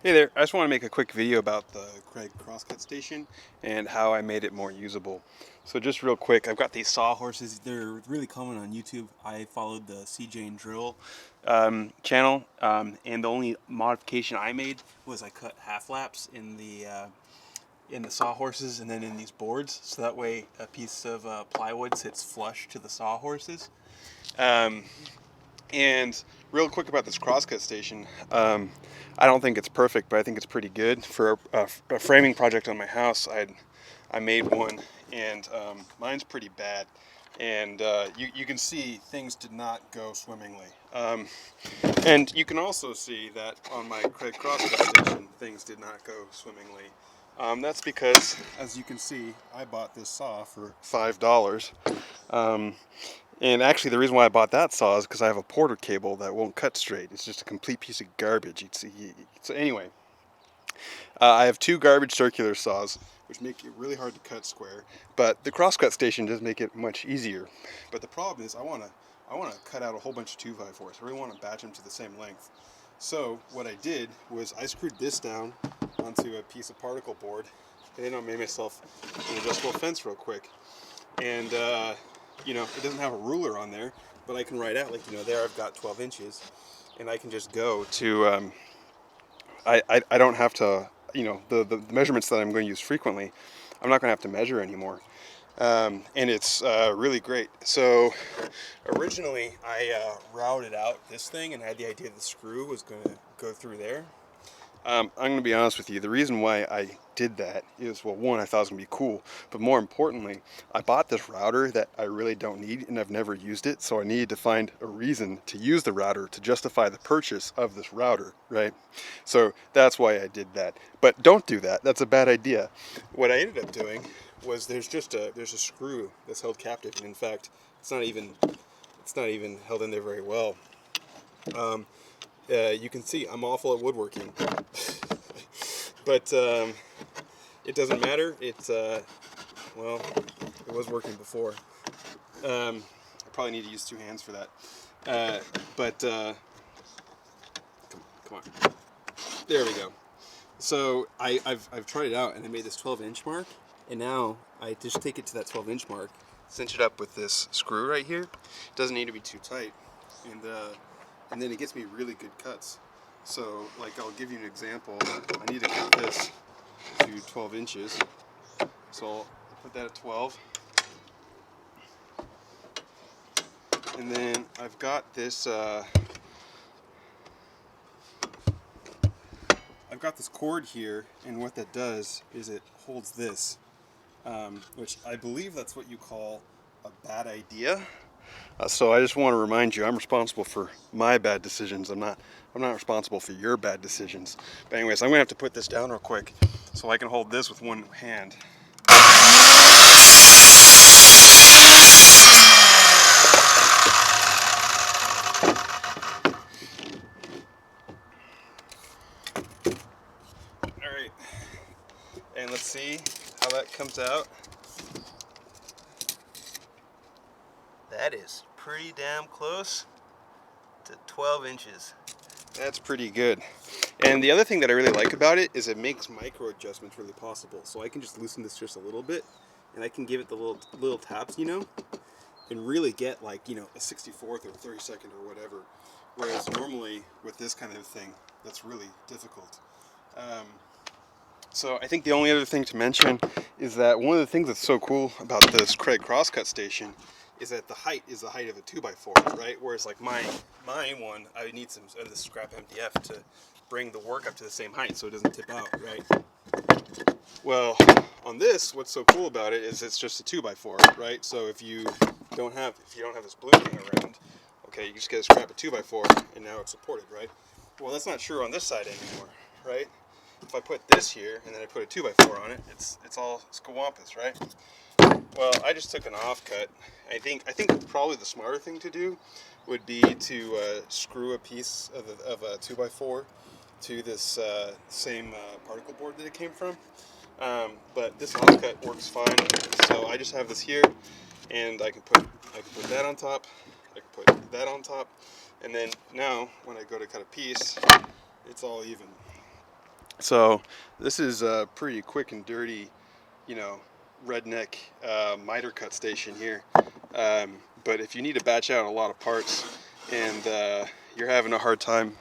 Hey there, I just want to make a quick video about the Kreg Crosscut station and how I made it more usable. So just real quick, I've got these sawhorses. They're really common on YouTube. I followed the CJ and Drill channel, and the only modification I made was I cut half laps in the sawhorses and then in these boards, so that way a piece of plywood sits flush to the sawhorses. And real quick about this crosscut station, I don't think it's perfect, but I think it's pretty good. For a framing project on my house, I made one, and mine's pretty bad. And you can see things did not go swimmingly. And you can also see that on my Kreg Crosscut station, things did not go swimmingly. That's because, as you can see, I bought this saw for $5. And actually, the reason why I bought that saw is because I have a Porter cable that won't cut straight. It's just a complete piece of garbage. So anyway, I have two garbage circular saws, which make it really hard to cut square. But the crosscut station does make it much easier. But the problem is, I want to cut out a whole bunch of 2x4s. I really want to batch them to the same length. So what I did was I screwed this down onto a piece of particle board, and then I made myself an adjustable fence real quick. And you know, it doesn't have a ruler on there, but I can write out, like, you know, there I've got 12 inches, and I can just go to, I don't have to, you know, the measurements that I'm going to use frequently, I'm not going to have to measure anymore. And it's really great. So originally I routed out this thing and had the idea the screw was going to go through there. I'm going to be honest with you, the reason why I did that is, well, one, I thought it was going to be cool, but more importantly, I bought this router that I really don't need and I've never used it, so I needed to find a reason to use the router to justify the purchase of this router, right? So that's why I did that. But don't do that, that's a bad idea. What I ended up doing was there's a screw that's held captive, and in fact, it's not even held in there very well. You can see I'm awful at woodworking, but it doesn't matter. It's well, it was working before. I probably need to use two hands for that. Come on, there we go. So I've tried it out and I made this 12-inch mark, and now I just take it to that 12-inch mark, cinch it up with this screw right here. It doesn't need to be too tight, and then it gets me really good cuts. So, like, I'll give you an example. I need to cut this to 12 inches. So I'll put that at 12. And then I've got this cord here, and what that does is it holds this, which I believe that's what you call a bad idea. So I just want to remind you, I'm responsible for my bad decisions. I'm not responsible for your bad decisions. But anyways, I'm gonna have to put this down real quick so I can hold this with one hand. All right, and let's see how that comes out. That is pretty damn close to 12 inches. That's pretty good. And the other thing that I really like about it is it makes micro adjustments really possible. So I can just loosen this just a little bit, and I can give it the little taps, you know, and really get, like, you know, a 64th or 32nd or whatever. Whereas normally with this kind of thing, that's really difficult. So I think the only other thing to mention is that one of the things that's so cool about this Kreg Crosscut station is that the height is the height of a 2x4, right? Whereas like my one, I need some of this scrap MDF to bring the work up to the same height so it doesn't tip out, right? Well, on this, what's so cool about it is it's just a 2x4, right? So if you don't have this blue thing around, okay, you just get a scrap of 2x4 and now it's supported, right? Well, that's not true on this side anymore, right? If I put this here and then I put a 2x4 on it, it's all scawampus, right? Well, I just took an offcut. I think probably the smarter thing to do would be to screw a piece of a 2x4 to this same particle board that it came from. But this offcut works fine. So I just have this here, and I can put that on top. I can put that on top, and then now when I go to cut a piece, it's all even. So this is a pretty quick and dirty, you know, redneck miter cut station here. But if you need to batch out a lot of parts and you're having a hard time